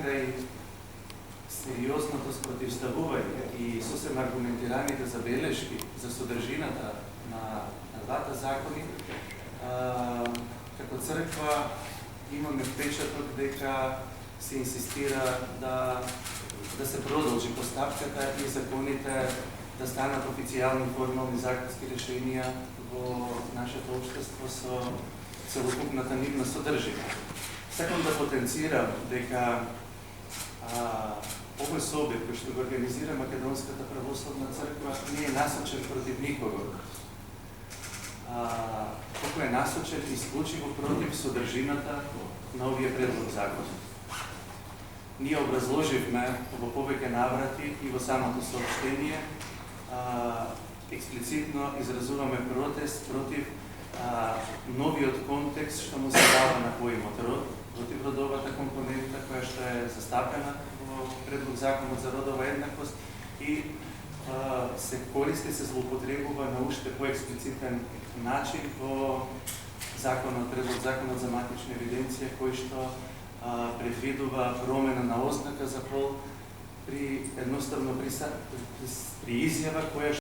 najprej сериозно то спротивставување и сосем аргументираните забелешки за содржината на двата закони, како црква имаме впечаток дека се инсистира да се продолжи постапката и законите да станат официјални формални законски решенија во нашето општество со целокупната нивна содржина. Сакам да потенцирам дека овој собир кој што го организира Македонската православна црква не е насочен против никого. Туку е насочен исклучиво против содржината на овие предлог закон. Ние образложивме во повеќе наврати и во самото сообщение експлицитно изразуваме протест против новиот контекст што му се дава на поимот род, против родовата компонента која што е застапена во предлог законот за родова еднаквост и се користи, се злоупотребува на уште поексплицитен начин во предлог законот за матична евиденција кој што предвидува промена на ознака за пол при едноставно при изјава која